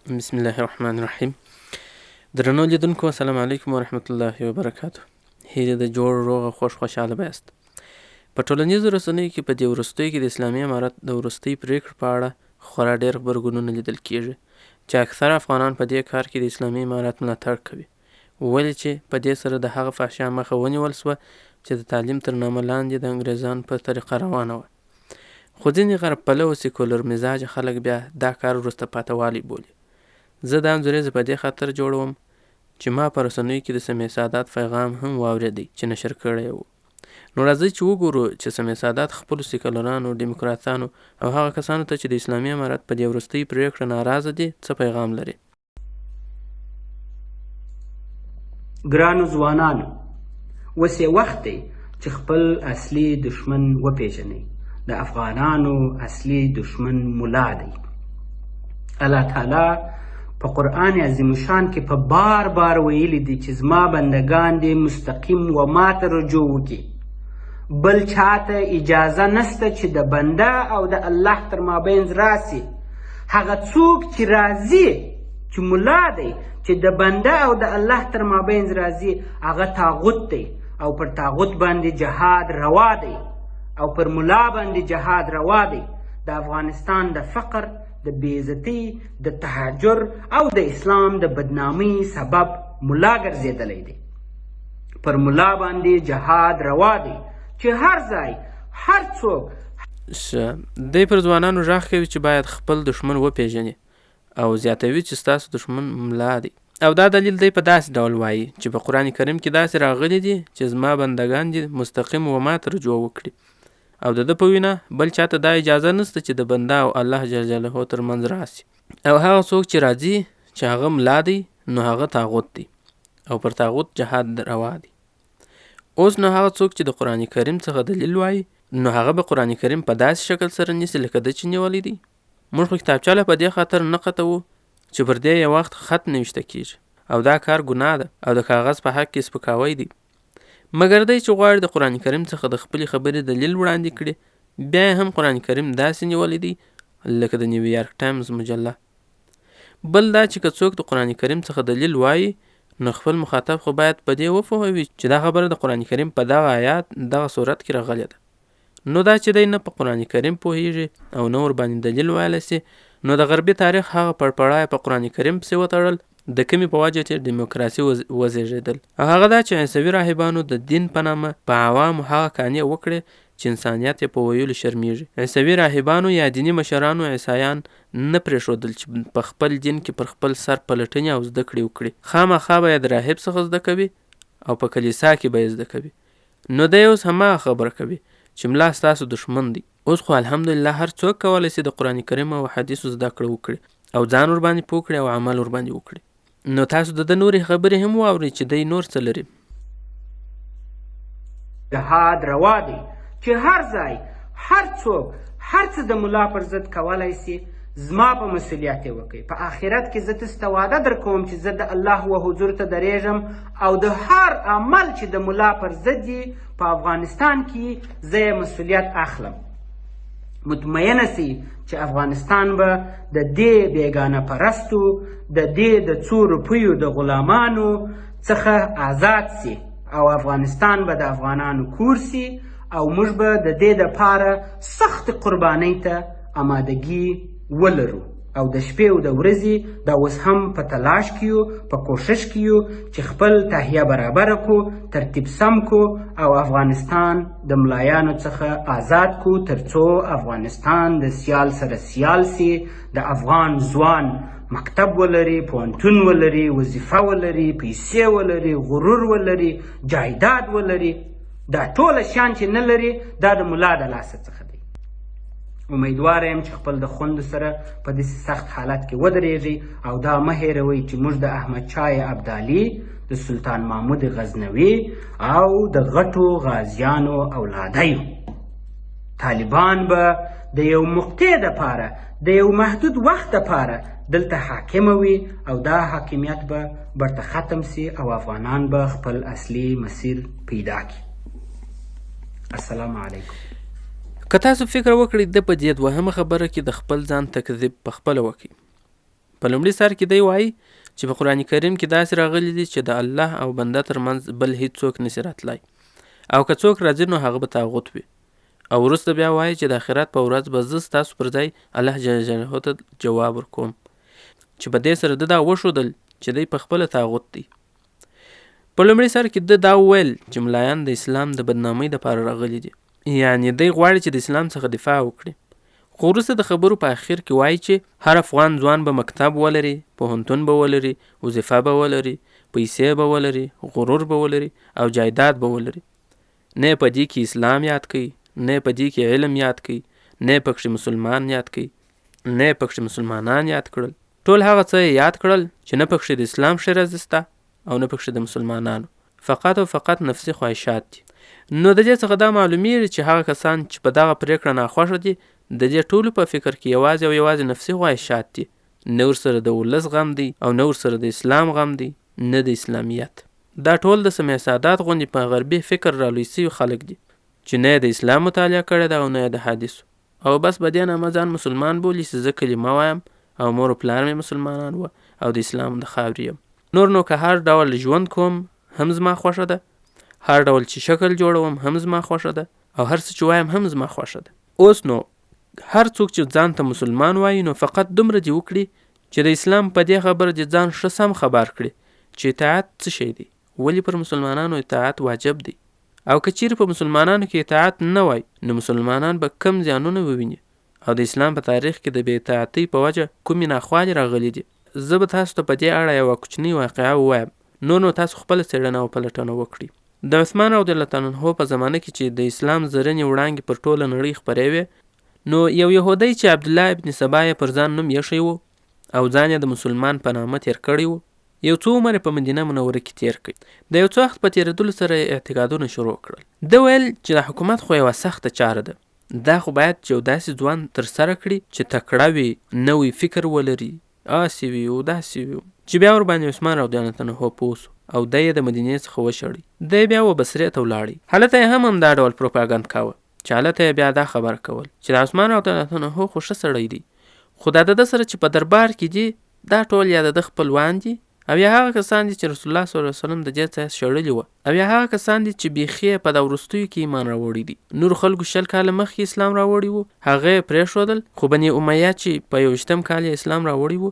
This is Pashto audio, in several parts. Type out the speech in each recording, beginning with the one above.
بسم الله الرحمن الرحیم. درنو لیدونکو السلام علیکم ورحمت الله وبرکاته. هیله د جوړ روغ خوش خوشحاله بیاست. په ټولنیزو رسنیو کې په دې وروستیو کې د اسلامي امارت د وروستۍ پریکړې په اړه خورا ډېر غبرګونونه لیدل کیږي چې اکثره افغانان په دې کار کې د اسلامي امارت ملاتړ کوي، ولې چې په دې سره د هغه فحشا مخه ونیول سوه چې د تعلیم تر نامه لاندې د انګریزانو په طریقه روانه وه. خو ځینې غرب پلو سیکولر مزاج خلک بیا دا کار وروسته پاته والی بولي. زه دا انځوریز په دې خاطر جوړوم چې ما په رسنیو کې د سمیع سادات پیغام هم واورېدی چې نشر کړی و. نو راځئ چې وګورو چې سمیع سادات خپلو سیکولرانو، ډیموکراتانو او هغه کسانو ته چې د اسلامي امارت په دې وروستۍ پریکړه ناراضه دي څه پیغام لري. ګرانو ځوانانو، اوس یې وخت دی چې خپل اصلي دشمن وپیژنئ. د افغانانو اصلي دشمن ملا دی. الله تعالی په قرآن عظیم شان کې په بار بار ویلي دي چې زما بندگان دې مستقیم و ما ته رجوع وکړي. بل چاته اجازه نسته چې د بنده او د الله تر مابینځ راسي. هغه څوک چې راځي چې ملا دی چې د بنده او د الله تر مابینځ راځي هغه طاغوت دی او پر طاغوت باندې جهاد روا دی او پر ملا باندې جهاد روا دی. د افغانستان د فقر، د بېعزتۍ، د تهجر او د اسلام د بدنامۍ سبب ملا ګرځېدلی دی. پر ملا باندې جهاد روا دی چې هر ځای هر څوک دی پر ځوانانو غږ کوي چې باید خپل دشمن وپیژني او زیاتوي چې ستاسو دشمن ملا دی. او دا دلیل دی په داسې ډول وایي چې په قرآن کریم کې داسې راغلی دي چې زما بندگان دي مستقیم و ما ته رجوع وکړي. او د ده په وینا بل چاته دا اجازه نسته چې د بنده او الله جل جلاله تر منځ راسي. او هغه څوک چې راځي چې هغه ملا دی نو هغه طاغوت دی او پر طاغوت جهاد روا دی. اوس نو هغه څوک چې د قرآن کریم څخه دلیل وایي نو هغه به قرآن کریم په داسې شکل سره نیسي لکه ده چې نیولی دی. موږ خو کتابچه له په دې خاطر نه قطوو چې پر دې یو وخت خط نویشته کیږي او دا کار ګناه ده او د کاغذ په حق کې سپکاوی دی. مګر دی چې غواړي د قرآن کریم څخه د خپلې خبرې دلیل وړاندې کړي بیا هم قرآن کریم داسې نیولی دی لکه د نیویارک ټایمز مجله. بل دا چې که څوک د قرآن کریم څخه دلیل وایي نو خپل مخاطب خو باید په دې وپوهوي چې دا خبره د قرآن کریم په دغه آیات دغه صورت کې راغلې ده. نو دا چې دی نه په قرآن کریم پوهیږي او نه ورباندې دلیل ویلی سي نو د غربي تاریخ هغه پړپړای په قرآن کریم پسې وتړل د کمې په وجه چې ډیموکراسي وزېږېدل. او هغه دا چې عیسوي راهبانو د دین په نامه په عوامو هغه قانع وکړې چې انسانیت یې په ویلو شرمیږي. عیسوي راهبانو یا دیني مشرانو عیسایان نه پرېښودل چې په خپل دین کې پر خپل سر پلټنې او زده کړې وکړي. خامخا به یې د راهب څخه زده کوي او په کلیسا کې به یې زده کوي. نو دی اوس هماغه خبره کوي چې ملا ستاسو دشمن دی. اوس خو الحمدلله هر څوک کولی سي د قرآن کریم او حدیثو زده کړه وکړي او ځان ورباندې پوه کړي او عمل ورباندې وکړي. نو تاسو د ده نورې خبرې هم واورئ چې دی نور څه لري. جهاد روا دی چې هر ځای هر څوک هر څه د ملا پر ضد کولی سي. زما په مسؤلیت یې وکړئ. په آخرت کې زه تاسو ته وعده در کوم چې زه د الله و حضور ته درېږم او د هر عمل چې د ملا پر ضد وي په افغانستان کې زه یې مسؤلیت اخلم. مطمئنه سي چې افغانستان به د دې بیګانه پرستو د دې د څو روپیو د غلامانو څخه آزاد سي او افغانستان به د افغانانو کور سي او موږ به د دې دپاره سخت قربانۍ ته آمادګي ولرو او د شپې او د ورځې دا اوس هم په تلاش کې یو، په کوشش کې یو چې خپل تهیه برابره کو، ترتیب سم کو او افغانستان د ملایانو څخه آزاد کو تر څو افغانستان د سیال سره سیال سي. د افغان ځوان مکتب ولري، پوهنتون ولري، وظیفه ولري، پیسې ولري، غرور ولري، جایداد ولري. دا ټوله شیان چې نه لري دا د ملا د لاسه څخه دی. امیدواره یم چې خپل د خوندو سره په داسې سخت حالت کې ودرېږئ او دا مه هېروئ چې موږ د احمدشاه ابدالي، د سلطان محمود غزنوي او د غټو غازیانو اولاده یو. طالبان به د یو مقطع دپاره د یو محدود وخت دپاره دلته حاکمه وي او دا حاکمیت به برته ختم سي او افغانان به خپل اصلي مسیر پیدا کړي. السلام علیکم. که تاسو فکر وکړئ د په دې دوهمه خبره کې د خپل ځان تکذیب په خپله وکړي په لومړي سر کې دی وایي چې په قرآن کریم کې داسې راغلی دي چې د الله او بنده ترمنځ بل هیڅوک نشي راتلی، او که څوک راځي نو هغه به طاغوت وي. او وروسته بیا وایي چې د آخرت په ورځ به زه ستاسو پر ځای الله جل جلاله ته جواب ورکوم، چې په دې سره ده دا وښودل چې دی په خپله طاغوت دی. په لومړي سر کې ده دا وویل چې ملایان د اسلام د بدنامۍ دپاره راغلي دي، یعنې دی غواړي چې د اسلام څخه دفاع وکړي. خو وروسته د خبرو په اخر کې وایي چې هر افغان ځوان به مکتب ولري، پوهنتون به ولري، وظیفه به ولري، پیسې به ولري، غرور به ولري او جایداد به ولري. نه یې په دې کې اسلام یاد کوي، نه یې په دې کې علم یاد کوي، نه یې پکښې مسلمان یاد کوي، نه یې پکښې مسلمانان یاد کړل. ټول هغه څه یې یاد کړل چې نه پکښې د اسلام ښه رضي سته او نه پکښې د مسلمانانو، فقط او فقط نفسي خواهشات دي. نو د دې څخه دا معلومیږي چې هغه کسان چې په دغه پرېکړه ناخوښه دي د دې ټولو په فکر کې یوازې او یوازې نفسي خواهشات دي، نه ورسره د ولس غم دی او نه ورسره د اسلام غم دی، نه د اسلامیت. دا ټول د سمع سادات غوندې په غربي فکر رالوی سوي خلک دي چې نه د اسلام مطالعه کړې ده او نه د حدیثو، او بس په دې نامه ځان مسلمان بولي چې زه کلمه وایم او مور و پلار مې مسلمانان وه او د اسلام د خاورې یم. نور نو که هر ډول ژوند کوم هم زما خوښه ده، هر ډول چې شکل جوړوم هم زما خوښه ده، او هر څه چې وایم هم زما خوښه ده. اوس نو هر څوک چې ځان ته مسلمان وایي نو فقط دومره دې وکړي چې د اسلام په دې خبره دې ځان ښه سم خبر کړي چې اطاعت څه شی دی، ولې پر مسلمانانو اطاعت واجب دی، او که چیرې په مسلمانانو کې اطاعت نه وای نو مسلمانان به کم زیانونه وویني، او د اسلام په تاریخ کې د بې اطاعتۍ په وجه کومې ناخوالې راغلي دي. زه به تاسو ته په دې اړه یوه کوچنۍ واقعه ووایم، نو تاسو خپله څېړنه او پلټنه وکړئ. د عثمان رضی الله تعالی عنه په زمانه کې چې د اسلام زرینې وړانګې پر ټوله نړۍ خپرې وې، نو یو یهودی چې عبدالله ابن سبا یې پر ځان نوم ایښی و او ځان یې د مسلمان په نامه تیر کړی و، یو څو عمر په مدینه منوره کې تیر کړ. د یو څه وخت په تېرېدلو سره یې اعتقادونه شروع کړل. ده ویل چې د حکومت خو یوه سخته چاره ده، دا خو باید چې یو داسې ځوان ترسره کړي چې تکړه وي، نوی فکر ولري، آسې وي او داسې وي، چې بیا ورباندې عثمان رضی الله عنه پوه سو او دی یې د مدینې څخه وشړی. دی بیا بصرې ته ولاړی. هلته یې هم همدا ډول پروپاګند کاوه چې هلته یې بیا دا خبر کول چې د عثمان رضی الله عنه خو ښه سړی دی، خو دا د ده سره چې په دربار کې دي دا ټول یا د ده خپلوان دي، او یا هغه کسان دي چې رسول الله صلی الله علیه وسلم د دې څخه شړلي وه، او یا هغه کسان دي چې بیخي په دا وروستیو کې ایمان راوړی دي. نورو خلکو 100 کاله مخکې اسلام راوړی و، هغه یې پرېښودل، خو بني امیه چې په 21 کال یې اسلام راوړی و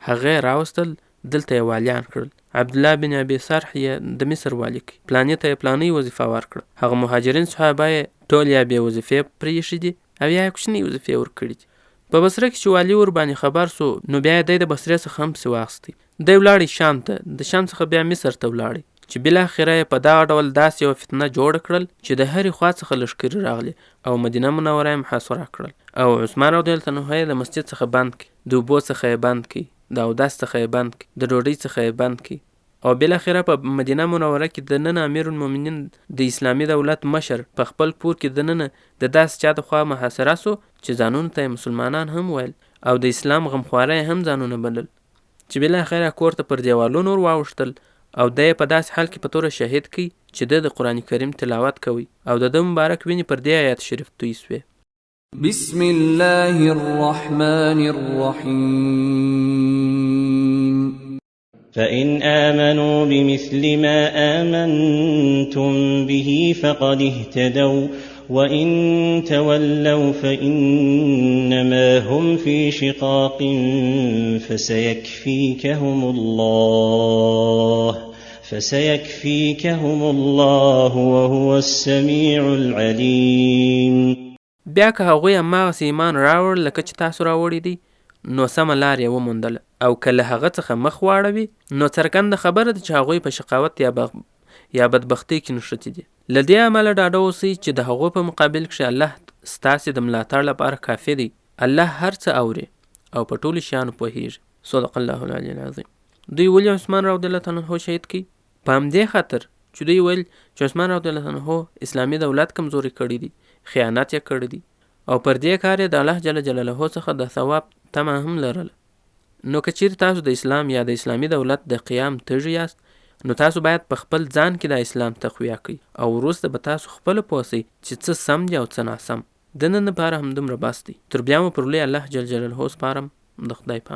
هغه یې راوستل، دلته یې والیان کړل. عبدالله بن ابي سرح یې د مصر والی کړ، پلانې ته یې پلانۍ وظیفه ورکړه. هغه مهاجرین صحابه یې ټول یا بې وظیفې پرېښي دي او یا یې کوچنۍ وظیفې ورکړي دي. په بصره کې چې والي ورباندې خبر سو نو بیا یې دی د بصرې څخه هم پسې واخیستی. دی ولاړی شام ته، د شام څخه بیا مصر ته ولاړی، چې بالاخره یې په دغه ډول داسې یوه فتنه جوړه کړل چې د هرې خوا څخه لښکرې راغلې او مدینه منوره یې محاصره کړل، او عثمان رضی الله عنه یې د مسجد څخه بند کړي، د اوبو څخه یې بند کړي، د اودس څخه یې بند کړي، د ډوډۍ څخه یې بند کړي، او بالاخره په مدینه منوره کې د نن امیر المؤمنین د اسلامي دولت مشر په خپل کور کې د نن د داسې چا د خوا محاصره سو چې ځانونو ته مسلمانان هم ویل او د اسلام غمخواره هم ځانونه بلل، چې بالاخره کور ته پر دیوالونو ور واوښتل، او دی په داسې حال کې په توره شهید کړي چې د قرآن کریم تلاوت کوي، او د ده مبارک وینې پر دې آیات شریف توی سوې. بسم الله الرحمن الرحیم فإن آمنوا بمثل ما آمنتم به فقد اهتدوا وإن تولوا فإنما هم في شقاق فسيكفيكهم الله وهو السميع العليم. بیا که هغوی هماغسې ایمان راوړل لکه چې تاسو راوړي دي نو سمه لار یې وموندله، او که له هغه څخه مخ واړوي نو څرګنده خبره ده چې هغوی په شقاوت یا بدبختۍ کې نښتي دي. له دې امله ډاډه اوسئ چې د هغو په مقابل کښې الله ستاسې د ملاتړ لپاره کافي دی. الله هر څه اوري او په ټولو شیانو پوهېږي. صدق الله العلی العظیم. دوی ولې عثمان رضی الله عنه شهید کړي؟ په همدې خاطر چې دوی ویل چې عثمان رضی الله عنه اسلامي دولت کمزوري کړی دی، خیانت یې کړی دی، او پر دې کار یې د الله جل جلاله څخه د ثواب تمه هم لرله. نو که چیرې تاسو د اسلام یا د اسلامي دولت د قیام تږي یاست نو تاسو باید په خپل ځان کې د اسلام تقویه کړئ، او وروسته به تاسو خپله پوه سئ چې څه سم دي او څه ناسم. د نن لپاره همدومره بس دی. تر بیا مو پر لوی الله جل جلاله سپارم. د خدای په امان.